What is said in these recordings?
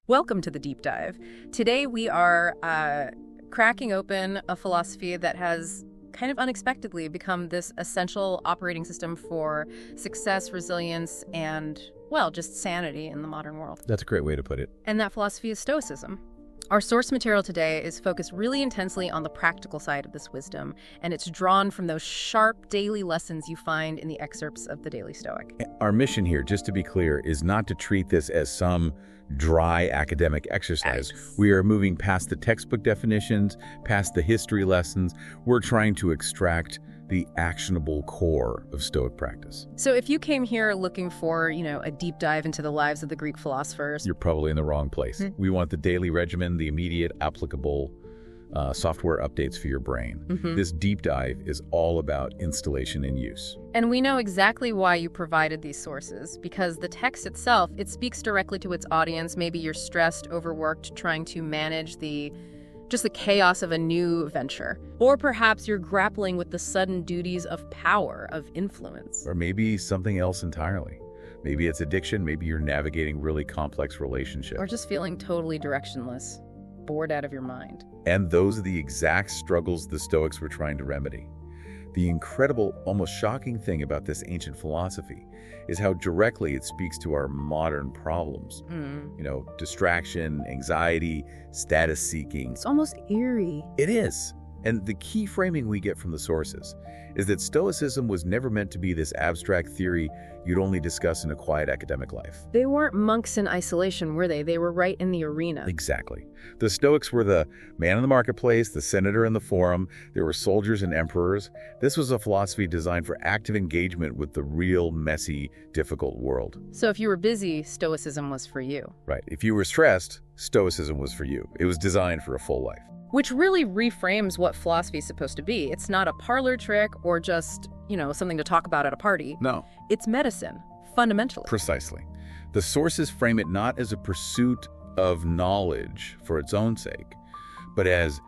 Welcome to the deep dive. Today we are cracking open a philosophy that has kind of unexpectedly become this essential operating system for success, resilience, and, well, just sanity in the modern world. That's a great way to put it. And that philosophy is Stoicism. Our source material today is focused really intensely on the practical side of this wisdom, and it's drawn from those sharp daily lessons you find in the excerpts of the Daily Stoic. Our mission here, just to be clear, is not to treat this as some dry academic exercise. We are moving past the textbook definitions, past the history lessons. We're trying to extract the actionable core of Stoic practice. So if you came here looking for, a deep dive into the lives of the Greek philosophers, you're probably in the wrong place. We want the daily regimen, the immediate applicable software updates for your brain. This deep dive is all about installation and use. And we know exactly why you provided these sources, because the text itself, it speaks directly to its audience. Maybe you're stressed, overworked, trying to manage the chaos of a new venture. Or perhaps you're grappling with the sudden duties of power, of influence. Or maybe something else entirely. Maybe it's addiction, maybe you're navigating really complex relationships. Or just feeling totally directionless, bored out of your mind. And those are the exact struggles the Stoics were trying to remedy. The incredible, almost shocking thing about this ancient philosophy is how directly it speaks to our modern problems. Distraction, anxiety, status seeking. It's almost eerie. It is. And the key framing we get from the sources is that Stoicism was never meant to be this abstract theory you'd only discuss in a quiet academic life. They weren't monks in isolation, were they? They were right in the arena. Exactly. The Stoics were the man in the marketplace, the senator in the forum. There were soldiers and emperors. This was a philosophy designed for active engagement with the real, messy, difficult world. So if you were busy, Stoicism was for you. Right. If you were stressed, Stoicism was for you. It was designed for a full life. Which really reframes what philosophy is supposed to be. It's not a parlor trick or just, something to talk about at a party. No. It's medicine, fundamentally. Precisely. The sources frame it not as a pursuit of knowledge for its own sake, but as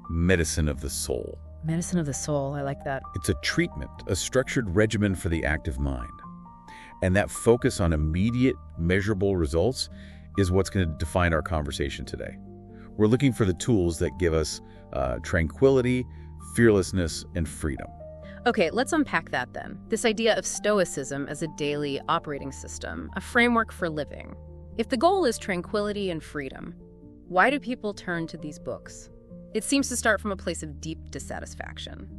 medicine of the soul. Medicine of the soul, I like that. It's a treatment, a structured regimen for the active mind. And that focus on immediate, measurable results is what's going to define our conversation today. We're looking for the tools that give us tranquility, fearlessness, and freedom. Okay, let's unpack that then. This idea of Stoicism as a daily operating system, a framework for living. If the goal is tranquility and freedom, why do people turn to these books? It seems to start from a place of deep dissatisfaction.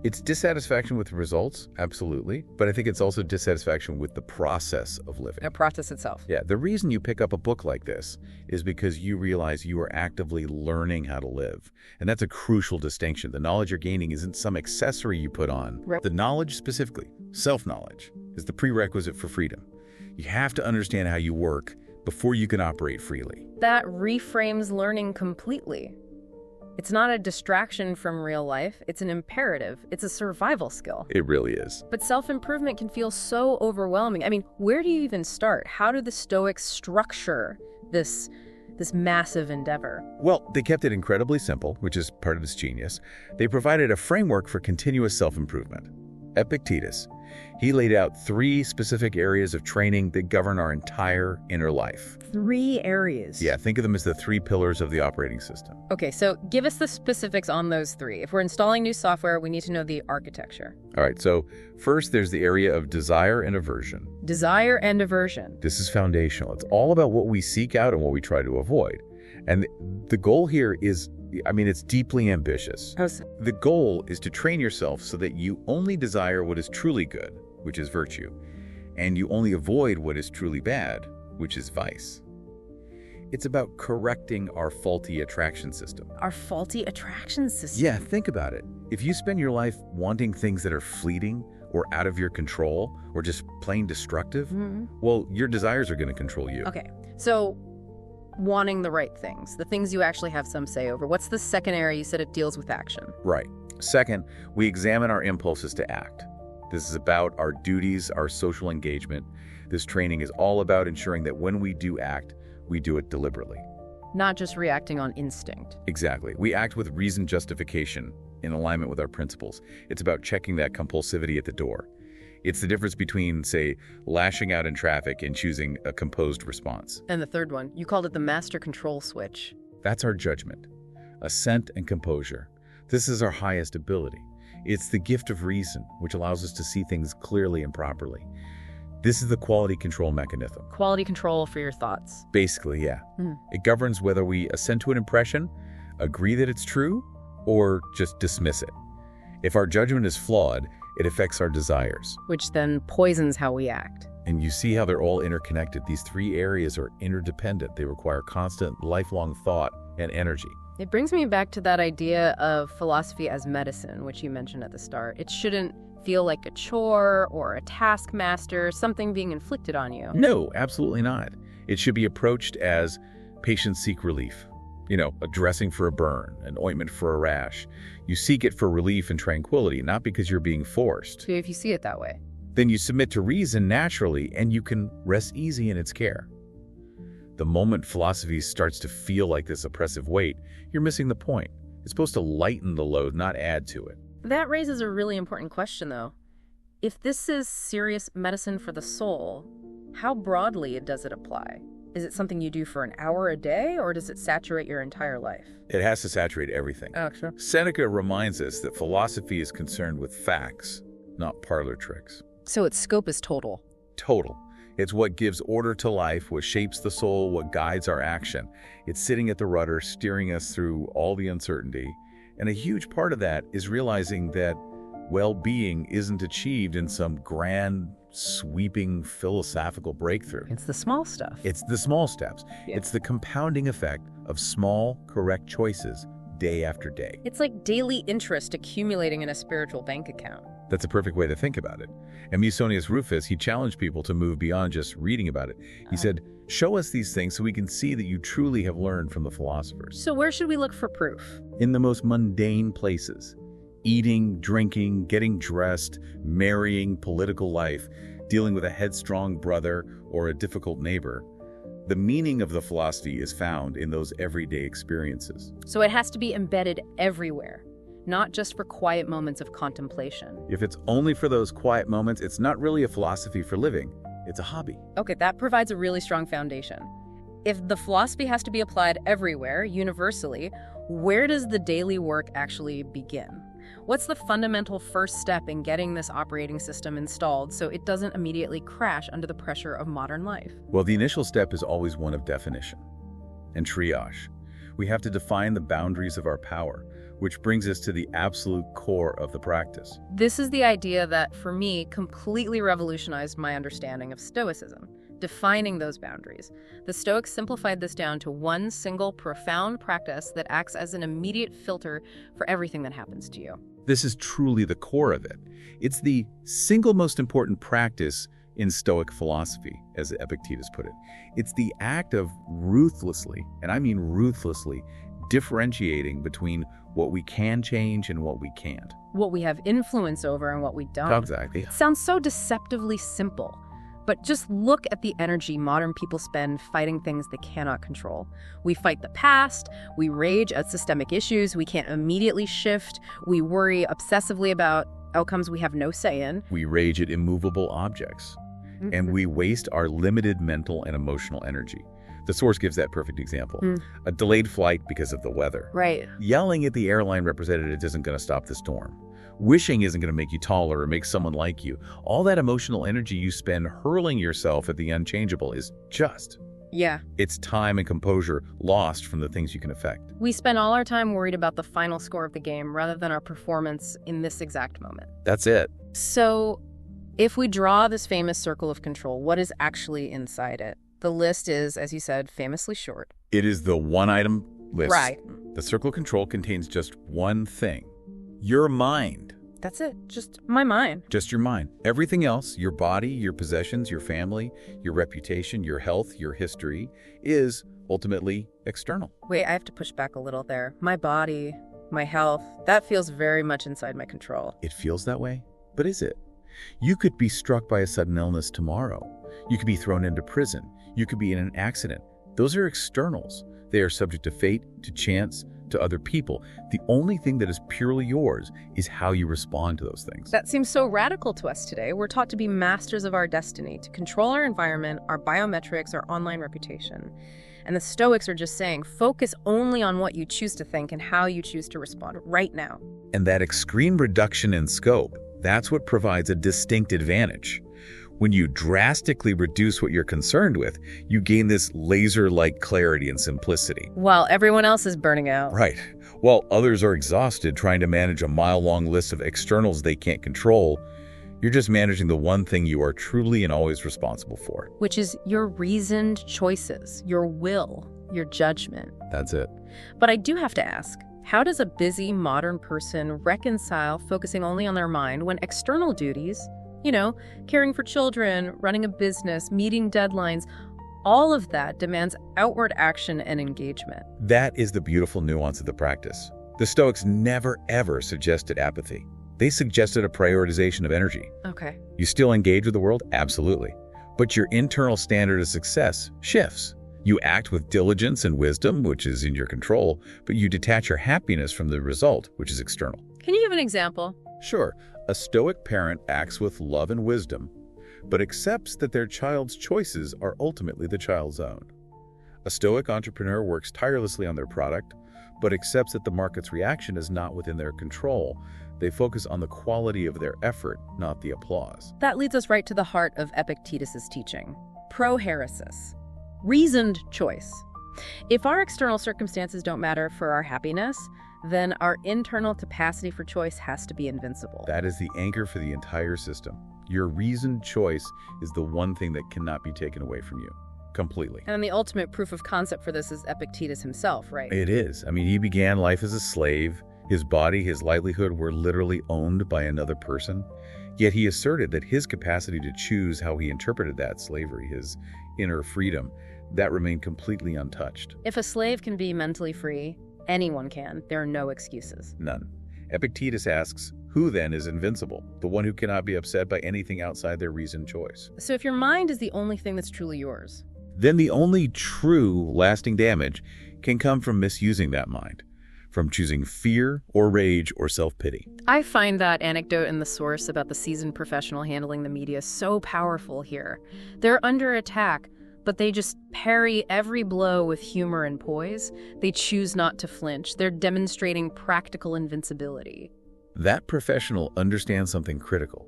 It's dissatisfaction with the results, absolutely, but I think it's also dissatisfaction with the process of living. The process itself. Yeah, the reason you pick up a book like this is because you realize you are actively learning how to live. And that's a crucial distinction. The knowledge you're gaining isn't some accessory you put on. Right. The knowledge specifically, self-knowledge, is the prerequisite for freedom. You have to understand how you work before you can operate freely. That reframes learning completely. It's not a distraction from real life. It's an imperative. It's a survival skill. It really is. But self-improvement can feel so overwhelming. I mean, where do you even start? How do the Stoics structure this massive endeavor? Well, they kept it incredibly simple, which is part of its genius. They provided a framework for continuous self-improvement. Epictetus, he laid out 3 specific areas of training that govern our entire inner life. 3 areas? Yeah, think of them as the 3 pillars of the operating system. Okay, so give us the specifics on those 3. If we're installing new software, we need to know the architecture. All right, so first there's the area of desire and aversion. Desire and aversion. This is foundational. It's all about what we seek out and what we try to avoid. And the goal here is, it's deeply ambitious. The goal is to train yourself so that you only desire what is truly good, which is virtue, and you only avoid what is truly bad, which is vice. It's about correcting our faulty attraction system. Our faulty attraction system? Yeah, think about it. If you spend your life wanting things that are fleeting or out of your control or just plain destructive, well, your desires are going to control you. Okay, so wanting the right things, the things you actually have some say over. What's the second area? You said it deals with action. Right. Second, we examine our impulses to act. This is about our duties, our social engagement. This training is all about ensuring that when we do act, we do it deliberately. Not just reacting on instinct. Exactly. We act with reasoned justification in alignment with our principles. It's about checking that compulsivity at the door. It's the difference between, say, lashing out in traffic and choosing a composed response. And the third one, you called it the master control switch. That's our judgment, assent and composure. This is our highest ability. It's the gift of reason, which allows us to see things clearly and properly. This is the quality control mechanism. Quality control for your thoughts. Basically, yeah. It governs whether we assent to an impression, agree that it's true, or just dismiss it. If our judgment is flawed, it affects our desires. Which then poisons how we act. And you see how they're all interconnected. These three areas are interdependent. They require constant, lifelong thought and energy. It brings me back to that idea of philosophy as medicine, which you mentioned at the start. It shouldn't feel like a chore or a taskmaster, something being inflicted on you. No, absolutely not. It should be approached as patients seek relief. You know, a dressing for a burn, an ointment for a rash. You seek it for relief and tranquility, not because you're being forced. So if you see it that way. Then you submit to reason naturally, and you can rest easy in its care. The moment philosophy starts to feel like this oppressive weight, you're missing the point. It's supposed to lighten the load, not add to it. That raises a really important question, though. If this is serious medicine for the soul, how broadly does it apply? Is it something you do for an hour a day, or does it saturate your entire life? It has to saturate everything. Oh, sure. Seneca reminds us that philosophy is concerned with facts, not parlor tricks. So its scope is total. Total. It's what gives order to life, what shapes the soul, what guides our action. It's sitting at the rudder, steering us through all the uncertainty. And a huge part of that is realizing that well-being isn't achieved in some grand, sweeping philosophical breakthrough. It's the small stuff. It's the small steps. Yeah. It's the compounding effect of small, correct choices day after day. It's like daily interest accumulating in a spiritual bank account. That's a perfect way to think about it. And Musonius Rufus, he challenged people to move beyond just reading about it. He said, show us these things so we can see that you truly have learned from the philosophers. So where should we look for proof? In the most mundane places. Eating, drinking, getting dressed, marrying, political life, dealing with a headstrong brother or a difficult neighbor. The meaning of the philosophy is found in those everyday experiences. So it has to be embedded everywhere, not just for quiet moments of contemplation. If it's only for those quiet moments, it's not really a philosophy for living. It's a hobby. Okay, that provides a really strong foundation. If the philosophy has to be applied everywhere, universally, where does the daily work actually begin? What's the fundamental first step in getting this operating system installed so it doesn't immediately crash under the pressure of modern life? Well, the initial step is always one of definition and triage. We have to define the boundaries of our power, which brings us to the absolute core of the practice. This is the idea that, for me, completely revolutionized my understanding of Stoicism. Defining those boundaries. The Stoics simplified this down to one single profound practice that acts as an immediate filter for everything that happens to you. This is truly the core of it. It's the single most important practice in Stoic philosophy, as Epictetus put it. It's the act of ruthlessly, and I mean ruthlessly, differentiating between what we can change and what we can't. What we have influence over and what we don't. Exactly. It sounds so deceptively simple. But just look at the energy modern people spend fighting things they cannot control. We fight the past, we rage at systemic issues we can't immediately shift, we worry obsessively about outcomes we have no say in. We rage at immovable objects, and we waste our limited mental and emotional energy. The source gives that perfect example. A delayed flight because of the weather. Right. Yelling at the airline representative isn't going to stop the storm. Wishing isn't going to make you taller or make someone like you. All that emotional energy you spend hurling yourself at the unchangeable is just. Yeah. It's time and composure lost from the things you can affect. We spend all our time worried about the final score of the game rather than our performance in this exact moment. That's it. So, if we draw this famous circle of control, what is actually inside it? The list is, as you said, famously short. It is the one-item list. Right. The circle of control contains just one thing. Your mind. That's it. Just my mind. Just your mind. Everything else, your body, your possessions, your family, your reputation, your health, your history, is ultimately external. Wait, I have to push back a little there. My body, my health, that feels very much inside my control. It feels that way, but is it? You could be struck by a sudden illness tomorrow. You could be thrown into prison. You could be in an accident. Those are externals. They are subject to fate, to chance, to other people. The only thing that is purely yours is how you respond to those things. That seems so radical to us today. We're taught to be masters of our destiny, to control our environment, our biometrics, our online reputation. And the Stoics are just saying, focus only on what you choose to think and how you choose to respond right now. And that extreme reduction in scope, that's what provides a distinct advantage. When you drastically reduce what you're concerned with, you gain this laser-like clarity and simplicity. While everyone else is burning out. Right. While others are exhausted trying to manage a mile-long list of externals they can't control, you're just managing the one thing you are truly and always responsible for. Which is your reasoned choices, your will, your judgment. That's it. But I do have to ask, how does a busy modern person reconcile focusing only on their mind when external duties, caring for children, running a business, meeting deadlines, all of that demands outward action and engagement? That is the beautiful nuance of the practice. The Stoics never, ever suggested apathy. They suggested a prioritization of energy. Okay. You still engage with the world? Absolutely. But your internal standard of success shifts. You act with diligence and wisdom, which is in your control, but you detach your happiness from the result, which is external. Can you give an example? Sure. A Stoic parent acts with love and wisdom, but accepts that their child's choices are ultimately the child's own. A Stoic entrepreneur works tirelessly on their product, but accepts that the market's reaction is not within their control. They focus on the quality of their effort, not the applause. That leads us right to the heart of Epictetus' teaching. Prohairesis. Reasoned choice. If our external circumstances don't matter for our happiness, then our internal capacity for choice has to be invincible. That is the anchor for the entire system. Your reasoned choice is the one thing that cannot be taken away from you. Completely. And the ultimate proof of concept for this is Epictetus himself, right? It is. He began life as a slave. His body, his livelihood were literally owned by another person. Yet he asserted that his capacity to choose how he interpreted that slavery, his inner freedom, that remained completely untouched. If a slave can be mentally free, anyone can. There are no excuses. None. Epictetus asks, who then is invincible? The one who cannot be upset by anything outside their reasoned choice. So if your mind is the only thing that's truly yours, then the only true lasting damage can come from misusing that mind, from choosing fear or rage or self-pity. I find that anecdote in the source about the seasoned professional handling the media so powerful here. They're under attack, but they just parry every blow with humor and poise. They choose not to flinch. They're demonstrating practical invincibility. That professional understands something critical.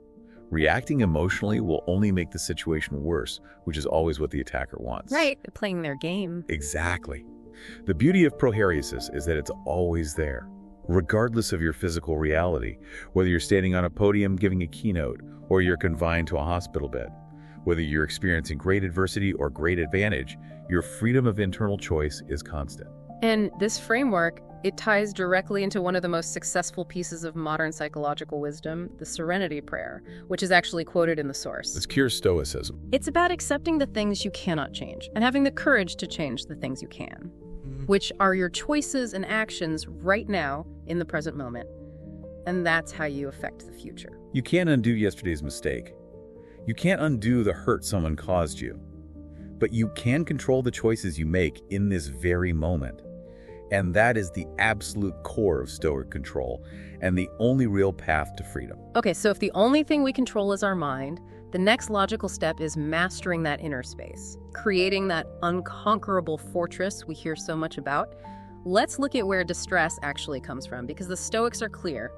Reacting emotionally will only make the situation worse, which is always what the attacker wants. Right, they're playing their game. Exactly. The beauty of prohairesis is that it's always there, regardless of your physical reality, whether you're standing on a podium giving a keynote or you're confined to a hospital bed. Whether you're experiencing great adversity or great advantage, your freedom of internal choice is constant. And this framework, it ties directly into one of the most successful pieces of modern psychological wisdom, the Serenity Prayer, which is actually quoted in the source. It's pure Stoicism. It's about accepting the things you cannot change and having the courage to change the things you can, which are your choices and actions right now in the present moment. And that's how you affect the future. You can't undo yesterday's mistake. You can't undo the hurt someone caused you. But you can control the choices you make in this very moment. And that is the absolute core of Stoic control and the only real path to freedom. Okay, so if the only thing we control is our mind, the next logical step is mastering that inner space, creating that unconquerable fortress we hear so much about. Let's look at where distress actually comes from, because the Stoics are clear.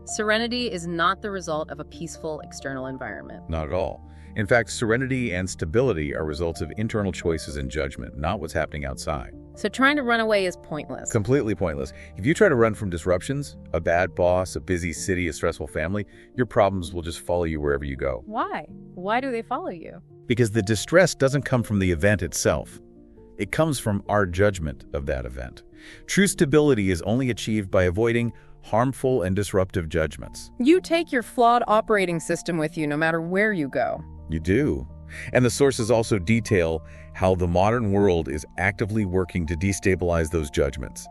Serenity is not the result of a peaceful external environment. Not at all. In fact, serenity and stability are results of internal choices and judgment, not what's happening outside. So trying to run away is pointless. Completely pointless. If you try to run from disruptions, a bad boss, a busy city, a stressful family, your problems will just follow you wherever you go. Why? Why do they follow you? Because the distress doesn't come from the event itself. It comes from our judgment of that event. True stability is only achieved by avoiding harmful and disruptive judgments. You take your flawed operating system with you no matter where you go. You do. And the sources also detail how the modern world is actively working to destabilize those judgments.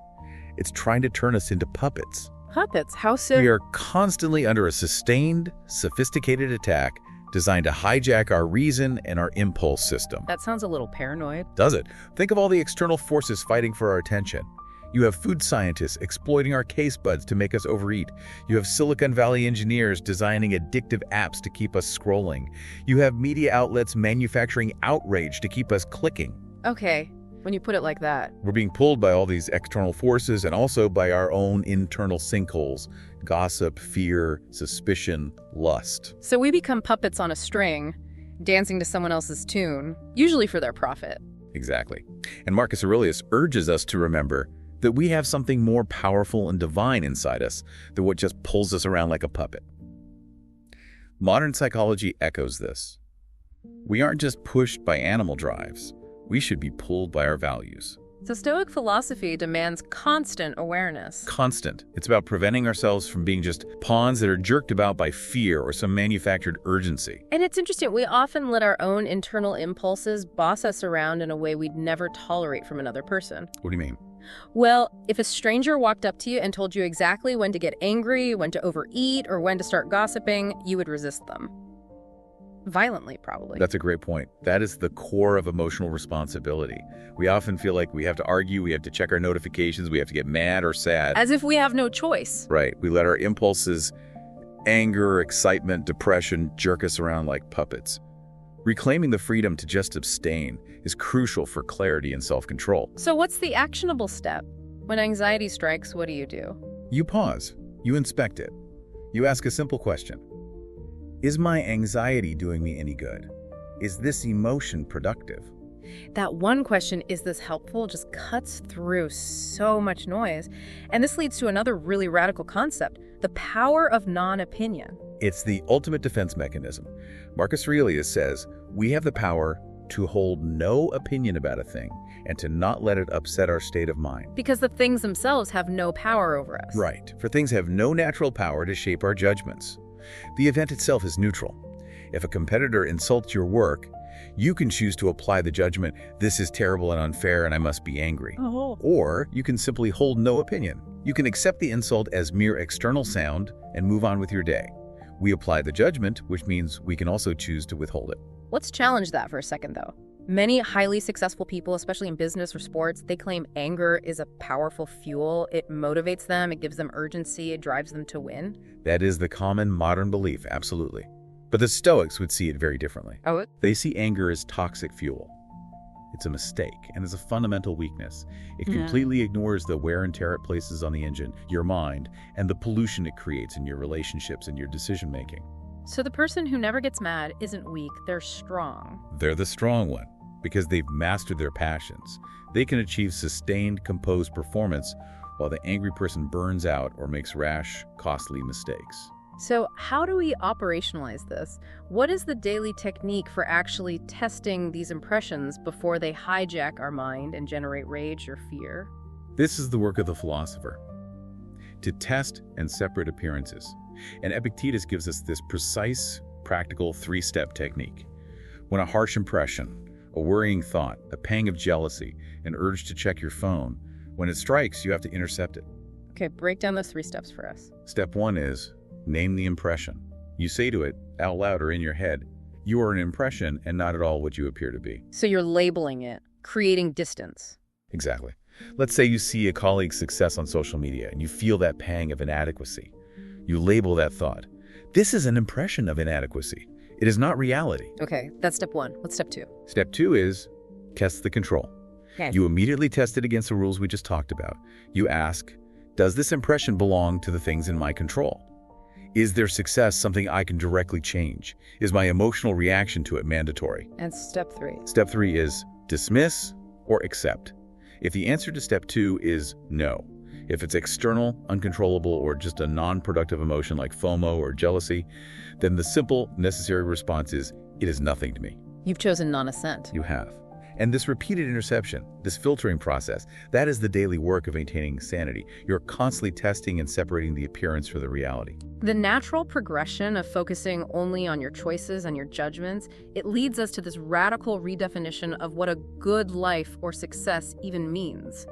It's trying to turn us into puppets. Puppets? How so? We are constantly under a sustained, sophisticated attack designed to hijack our reason and our impulse system. That sounds a little paranoid. Does it? Think of all the external forces fighting for our attention. You have food scientists exploiting our taste buds to make us overeat. You have Silicon Valley engineers designing addictive apps to keep us scrolling. You have media outlets manufacturing outrage to keep us clicking. Okay, when you put it like that. We're being pulled by all these external forces and also by our own internal sinkholes: gossip, fear, suspicion, lust. So we become puppets on a string, dancing to someone else's tune, usually for their profit. Exactly. And Marcus Aurelius urges us to remember that we have something more powerful and divine inside us than what just pulls us around like a puppet. Modern psychology echoes this. We aren't just pushed by animal drives. We should be pulled by our values. So Stoic philosophy demands constant awareness. Constant. It's about preventing ourselves from being just pawns that are jerked about by fear or some manufactured urgency. And it's interesting, we often let our own internal impulses boss us around in a way we'd never tolerate from another person. What do you mean? Well, if a stranger walked up to you and told you exactly when to get angry, when to overeat, or when to start gossiping, you would resist them. Violently, probably. That's a great point. That is the core of emotional responsibility. We often feel like we have to argue, we have to check our notifications, we have to get mad or sad. As if we have no choice. Right. We let our impulses, anger, excitement, depression, jerk us around like puppets. Reclaiming the freedom to just abstain is crucial for clarity and self-control. So what's the actionable step? When anxiety strikes, what do? You pause. You inspect it. You ask a simple question. Is my anxiety doing me any good? Is this emotion productive? That one question, is this helpful, just cuts through so much noise. And this leads to another really radical concept, the power of non-opinion. It's the ultimate defense mechanism. Marcus Aurelius says, we have the power to hold no opinion about a thing and to not let it upset our state of mind. Because the things themselves have no power over us. Right, for things have no natural power to shape our judgments. The event itself is neutral. If a competitor insults your work, you can choose to apply the judgment, this is terrible and unfair and I must be angry. Oh. Or you can simply hold no opinion. You can accept the insult as mere external sound and move on with your day. We apply the judgment, which means we can also choose to withhold it. Let's challenge that for a second, though. Many highly successful people, especially in business or sports, they claim anger is a powerful fuel. It motivates them, it gives them urgency, it drives them to win. That is the common modern belief, absolutely. But the Stoics would see it very differently. Oh? They see anger as toxic fuel. It's a mistake and is a fundamental weakness. It completely ignores the wear and tear it places on the engine, your mind, and the pollution it creates in your relationships and your decision-making. So the person who never gets mad isn't weak, they're strong. They're the strong one, because they've mastered their passions. They can achieve sustained, composed performance, while the angry person burns out or makes rash, costly mistakes. So how do we operationalize this? What is the daily technique for actually testing these impressions before they hijack our mind and generate rage or fear? This is the work of the philosopher, to test and separate appearances. And Epictetus gives us this precise, practical three-step technique. When a harsh impression, a worrying thought, a pang of jealousy, an urge to check your phone, when it strikes, you have to intercept it. Okay, break down those 3 steps for us. Step 1 is name the impression. You say to it, out loud or in your head, you are an impression and not at all what you appear to be. So you're labeling it, creating distance. Exactly. Let's say you see a colleague's success on social media and you feel that pang of inadequacy. You label that thought. This is an impression of inadequacy. It is not reality. Okay, that's step 1. What's step 2? Step 2 is test the control. Okay. You immediately test it against the rules we just talked about. You ask, does this impression belong to the things in my control? Is their success something I can directly change? Is my emotional reaction to it mandatory? And step 3? Step 3 is dismiss or accept. If the answer to step 2 is no, if it's external, uncontrollable, or just a non-productive emotion like FOMO or jealousy, then the simple, necessary response is, it is nothing to me. You've chosen non-assent. You have. And this repeated interception, this filtering process, that is the daily work of maintaining sanity. You're constantly testing and separating the appearance from the reality. The natural progression of focusing only on your choices and your judgments, it leads us to this radical redefinition of what a good life or success even means.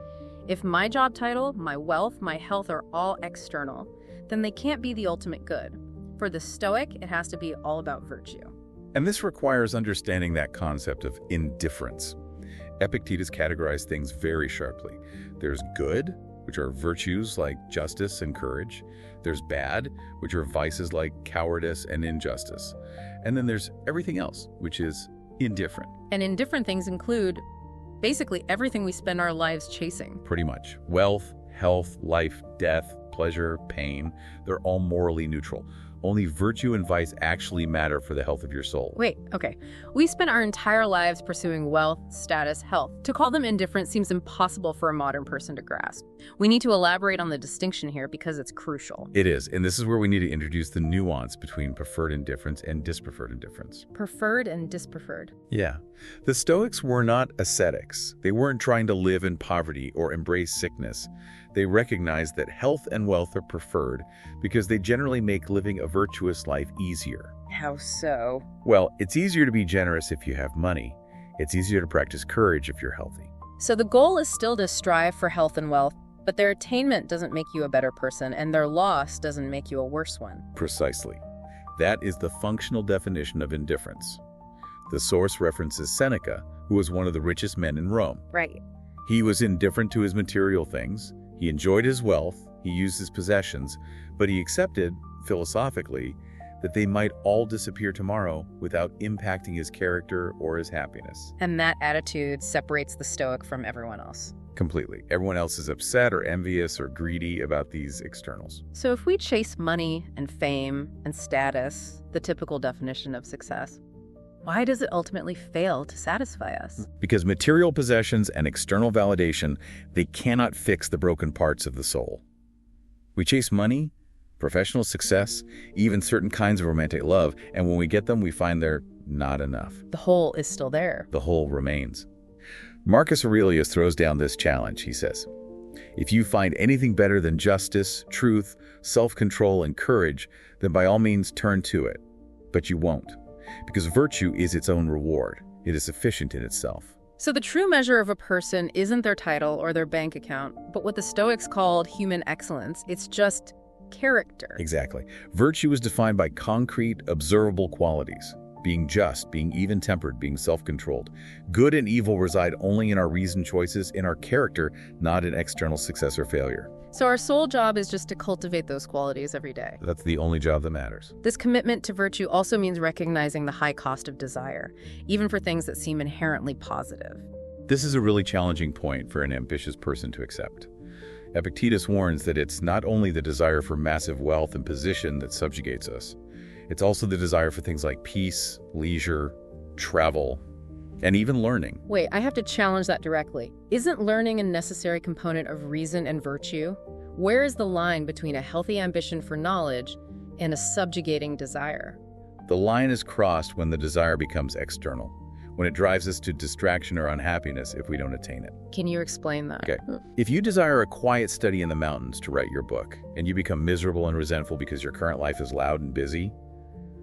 If my job title, my wealth, my health are all external, then they can't be the ultimate good. For the Stoic, it has to be all about virtue. And this requires understanding that concept of indifference. Epictetus categorized things very sharply. There's good which are virtues like justice and courage. There's bad, which are vices like cowardice and injustice. And then there's everything else, which is indifferent. And indifferent things include basically everything we spend our lives chasing. Pretty much. Wealth, health, life, death, pleasure, pain, they're all morally neutral. Only virtue and vice actually matter for the health of your soul. Wait, okay. We spend our entire lives pursuing wealth, status, health. To call them indifferent seems impossible for a modern person to grasp. We need to elaborate on the distinction here because it's crucial. It is, and this is where we need to introduce the nuance between preferred indifference and dispreferred indifference. Preferred and dispreferred. Yeah. The Stoics were not ascetics. They weren't trying to live in poverty or embrace sickness. They recognized that health and wealth are preferred because they generally make living a virtuous life easier. How so? Well, it's easier to be generous if you have money. It's easier to practice courage if you're healthy. So the goal is still to strive for health and wealth, but their attainment doesn't make you a better person, and their loss doesn't make you a worse one. Precisely. That is the functional definition of indifference. The source references Seneca, who was one of the richest men in Rome. Right. He was indifferent to his material things. He enjoyed his wealth, he used his possessions, but he accepted, philosophically, that they might all disappear tomorrow without impacting his character or his happiness. And that attitude separates the Stoic from everyone else. Completely. Everyone else is upset or envious or greedy about these externals. So if we chase money and fame and status, the typical definition of success, why does it ultimately fail to satisfy us? Because material possessions and external validation, they cannot fix the broken parts of the soul. We chase money, professional success, even certain kinds of romantic love, and when we get them, we find they're not enough. The hole is still there. The hole remains. Marcus Aurelius throws down this challenge. He says, if you find anything better than justice, truth, self-control, and courage, then by all means turn to it. But you won't. Because virtue is its own reward. It is sufficient in itself. So the true measure of a person isn't their title or their bank account, but what the Stoics called human excellence. It's just character. Exactly. Virtue is defined by concrete, observable qualities. Being just, being even-tempered, being self-controlled. Good and evil reside only in our reasoned choices, in our character, not in external success or failure. So our sole job is just to cultivate those qualities every day. That's the only job that matters. This commitment to virtue also means recognizing the high cost of desire, even for things that seem inherently positive. This is a really challenging point for an ambitious person to accept. Epictetus warns that it's not only the desire for massive wealth and position that subjugates us. It's also the desire for things like peace, leisure, travel, and even learning. Wait, I have to challenge that directly. Isn't learning a necessary component of reason and virtue? Where is the line between a healthy ambition for knowledge and a subjugating desire? The line is crossed when the desire becomes external, when it drives us to distraction or unhappiness if we don't attain it. Can you explain that? Okay. If you desire a quiet study in the mountains to write your book, and you become miserable and resentful because your current life is loud and busy,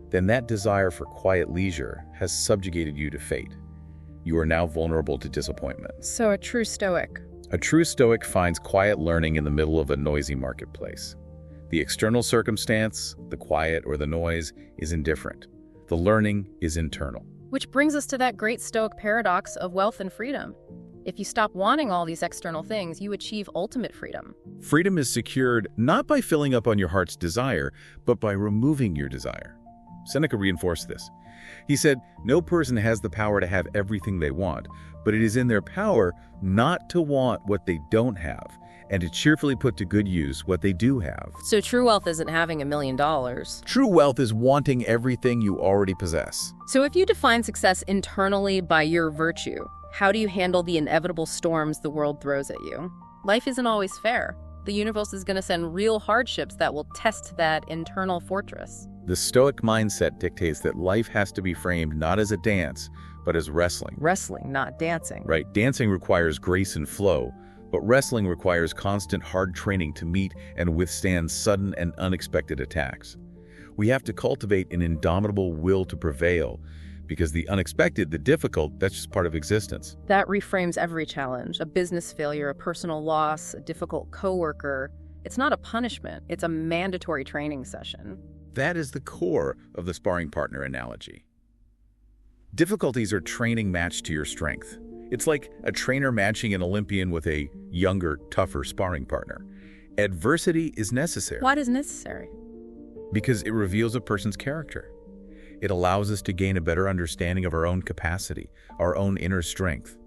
then that desire for quiet leisure has subjugated you to fate. You are now vulnerable to disappointment. So a true Stoic. A true Stoic finds quiet learning in the middle of a noisy marketplace. The external circumstance, the quiet or the noise, is indifferent. The learning is internal. Which brings us to that great Stoic paradox of wealth and freedom. If you stop wanting all these external things, you achieve ultimate freedom. Freedom is secured not by filling up on your heart's desire, but by removing your desire. Seneca reinforced this. He said, no person has the power to have everything they want, but it is in their power not to want what they don't have, and to cheerfully put to good use what they do have. So true wealth isn't having $1 million. True wealth is wanting everything you already possess. So if you define success internally by your virtue, how do you handle the inevitable storms the world throws at you? Life isn't always fair. The universe is going to send real hardships that will test that internal fortress. The Stoic mindset dictates that life has to be framed not as a dance, but as wrestling. Wrestling, not dancing. Right. Dancing requires grace and flow, but wrestling requires constant hard training to meet and withstand sudden and unexpected attacks. We have to cultivate an indomitable will to prevail, because the unexpected, the difficult, that's just part of existence. That reframes every challenge, a business failure, a personal loss, a difficult coworker. It's not a punishment, it's a mandatory training session. That is the core of the sparring partner analogy. Difficulties are training matched to your strength. It's like a trainer matching an Olympian with a younger, tougher sparring partner. Adversity is necessary. Why is it necessary? Because it reveals a person's character. It allows us to gain a better understanding of our own capacity, our own inner strength.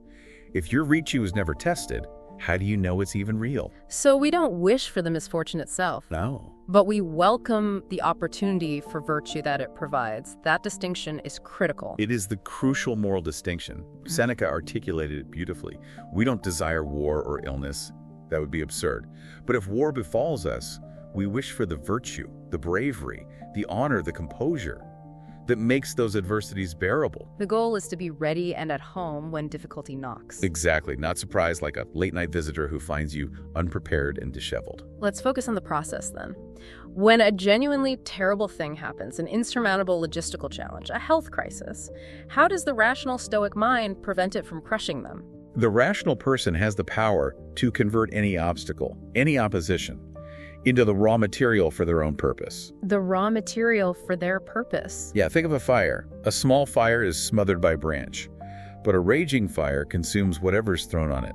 If your virtue is never tested, how do you know it's even real? So we don't wish for the misfortune itself. No. But we welcome the opportunity for virtue that it provides. That distinction is critical. It is the crucial moral distinction. Seneca articulated it beautifully. We don't desire war or illness. That would be absurd. But if war befalls us, we wish for the virtue, the bravery, the honor, the composure that makes those adversities bearable. The goal is to be ready and at home when difficulty knocks. Exactly. Not surprised like a late-night visitor who finds you unprepared and disheveled. Let's focus on the process then. When a genuinely terrible thing happens, an insurmountable logistical challenge, a health crisis, how does the rational Stoic mind prevent it from crushing them? The rational person has the power to convert any obstacle, any opposition, into the raw material for their own purpose. The raw material for their purpose. Yeah, think of a fire. A small fire is smothered by branch, but a raging fire consumes whatever's thrown on it.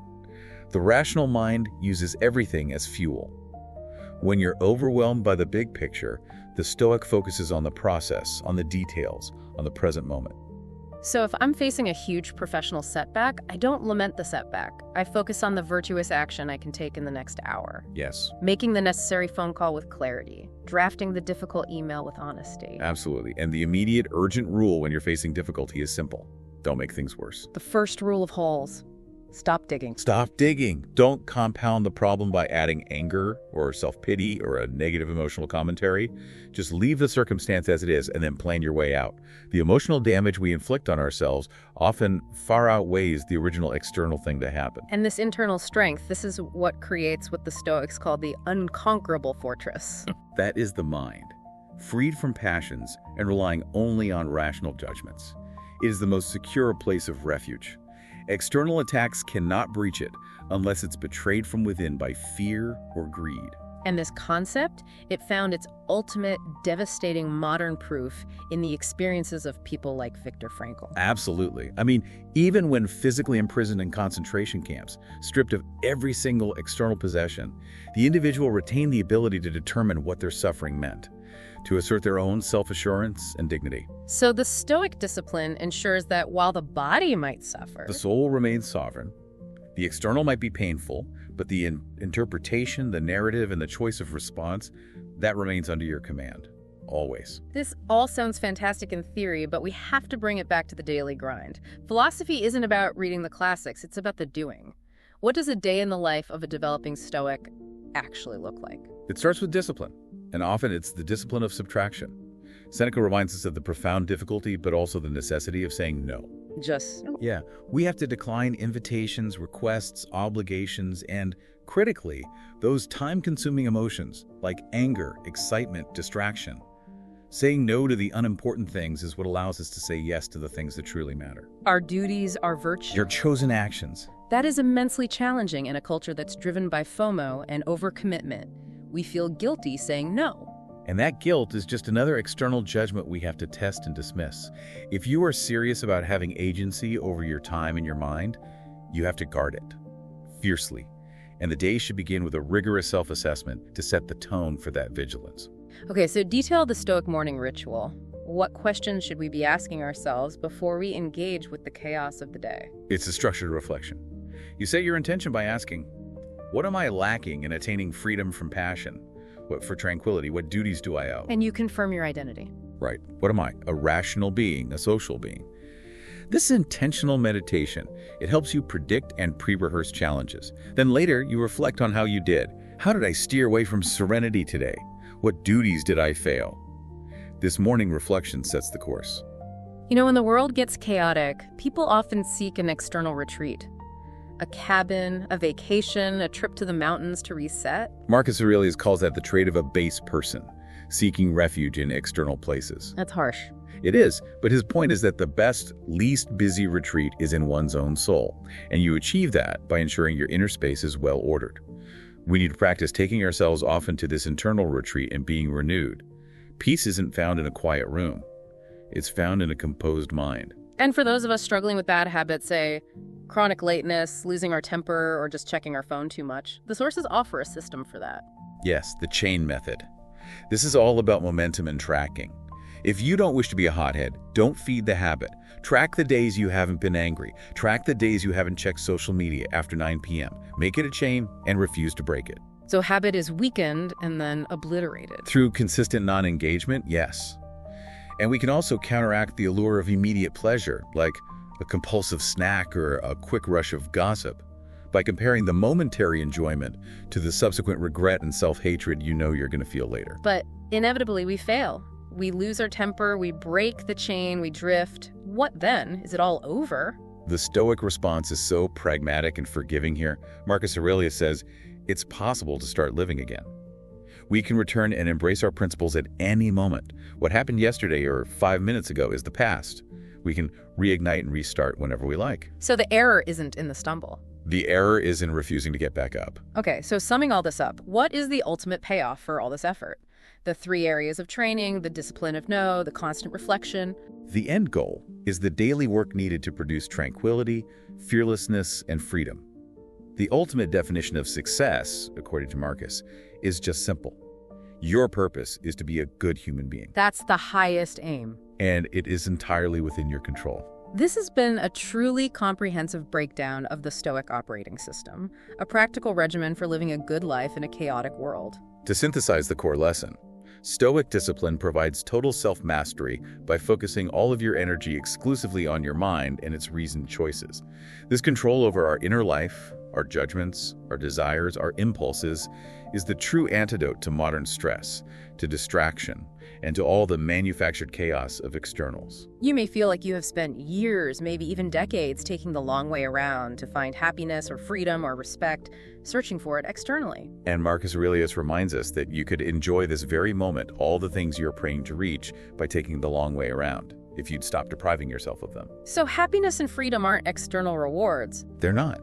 The rational mind uses everything as fuel. When you're overwhelmed by the big picture, the Stoic focuses on the process, on the details, on the present moment. So if I'm facing a huge professional setback, I don't lament the setback. I focus on the virtuous action I can take in the next hour. Yes. Making the necessary phone call with clarity. Drafting the difficult email with honesty. Absolutely. And the immediate, urgent rule when you're facing difficulty is simple. Don't make things worse. The first rule of Holes. Stop digging. Stop digging. Don't compound the problem by adding anger or self-pity or a negative emotional commentary. Just leave the circumstance as it is and then plan your way out. The emotional damage we inflict on ourselves often far outweighs the original external thing to happen. And this internal strength, this is what creates what the Stoics call the unconquerable fortress. That is the mind, freed from passions and relying only on rational judgments. It is the most secure place of refuge. External attacks cannot breach it unless it's betrayed from within by fear or greed. And this concept, it found its ultimate devastating modern proof in the experiences of people like Viktor Frankl. Absolutely. I mean, even when physically imprisoned in concentration camps, stripped of every single external possession, the individual retained the ability to determine what their suffering meant, to assert their own self-assurance and dignity. So the Stoic discipline ensures that while the body might suffer, the soul remains sovereign. The external might be painful, but the interpretation, the narrative, and the choice of response, that remains under your command, always. This all sounds fantastic in theory, but we have to bring it back to the daily grind. Philosophy isn't about reading the classics, it's about the doing. What does a day in the life of a developing Stoic actually look like? It starts with discipline, and often it's the discipline of subtraction. Seneca reminds us of the profound difficulty, but also the necessity of saying no. Yeah, we have to decline invitations, requests, obligations, and, critically, those time-consuming emotions like anger, excitement, distraction. Saying no to the unimportant things is what allows us to say yes to the things that truly matter. Our duties, our virtue. Your chosen actions. That is immensely challenging in a culture that's driven by FOMO and overcommitment. We feel guilty saying no. And that guilt is just another external judgment we have to test and dismiss. If you are serious about having agency over your time and your mind, you have to guard it fiercely. And the day should begin with a rigorous self-assessment to set the tone for that vigilance. Okay, so detail the Stoic morning ritual. What questions should we be asking ourselves before we engage with the chaos of the day? It's a structured reflection. You set your intention by asking, what am I lacking in attaining freedom from passion? What for tranquility? What duties do I owe? And you confirm your identity. Right. What am I? A rational being, a social being. This is intentional meditation. It helps you predict and pre-rehearse challenges. Then later, you reflect on how you did. How did I steer away from serenity today? What duties did I fail? This morning reflection sets the course. You know, when the world gets chaotic, people often seek an external retreat. A cabin, a vacation, a trip to the mountains to reset. Marcus Aurelius calls that the trait of a base person, seeking refuge in external places. That's harsh. It is, but his point is that the best, least busy retreat is in one's own soul, and you achieve that by ensuring your inner space is well ordered. We need to practice taking ourselves off into this internal retreat and being renewed. Peace isn't found in a quiet room. It's found in a composed mind. And for those of us struggling with bad habits, say chronic lateness, losing our temper, or just checking our phone too much, the sources offer a system for that. Yes, the chain method. This is all about momentum and tracking. If you don't wish to be a hothead, don't feed the habit. Track the days you haven't been angry. Track the days you haven't checked social media after 9 p.m. Make it a chain and refuse to break it. So habit is weakened and then obliterated. Through consistent non-engagement, yes. And we can also counteract the allure of immediate pleasure, like a compulsive snack or a quick rush of gossip, by comparing the momentary enjoyment to the subsequent regret and self-hatred you know you're going to feel later. But inevitably we fail. We lose our temper, we break the chain, we drift. What then? Is it all over? The Stoic response is so pragmatic and forgiving here. Marcus Aurelius says, it's possible to start living again. We can return and embrace our principles at any moment. What happened yesterday or 5 minutes ago is the past. We can reignite and restart whenever we like. So the error isn't in the stumble. The error is in refusing to get back up. Okay, so summing all this up, what is the ultimate payoff for all this effort? The 3 areas of training, the discipline of no, the constant reflection. The end goal is the daily work needed to produce tranquility, fearlessness, and freedom. The ultimate definition of success, according to Marcus, is just simple. Your purpose is to be a good human being. That's the highest aim. And it is entirely within your control. This has been a truly comprehensive breakdown of the Stoic operating system, a practical regimen for living a good life in a chaotic world. To synthesize the core lesson, Stoic discipline provides total self-mastery by focusing all of your energy exclusively on your mind and its reasoned choices. This control over our inner life, our judgments, our desires, our impulses, is the true antidote to modern stress, to distraction, and to all the manufactured chaos of externals. You may feel like you have spent years, maybe even decades, taking the long way around to find happiness or freedom or respect, searching for it externally. And Marcus Aurelius reminds us that you could enjoy this very moment, all the things you're praying to reach, by taking the long way around, if you'd stop depriving yourself of them. So happiness and freedom aren't external rewards. They're not.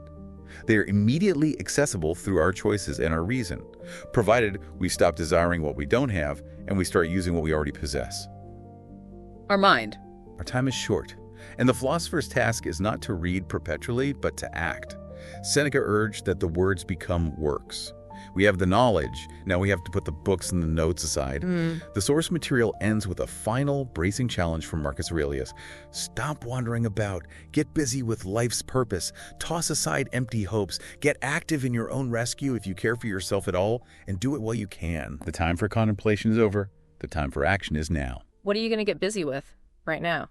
They are immediately accessible through our choices and our reason, provided we stop desiring what we don't have and we start using what we already possess. Our mind. Our time is short, and the philosopher's task is not to read perpetually, but to act. Seneca urged that the words become works. We have the knowledge, now we have to put the books and the notes aside. The source material ends with a final, bracing challenge from Marcus Aurelius. Stop wandering about, get busy with life's purpose, toss aside empty hopes, get active in your own rescue if you care for yourself at all, and do it while you can. The time for contemplation is over, the time for action is now. What are you going to get busy with right now?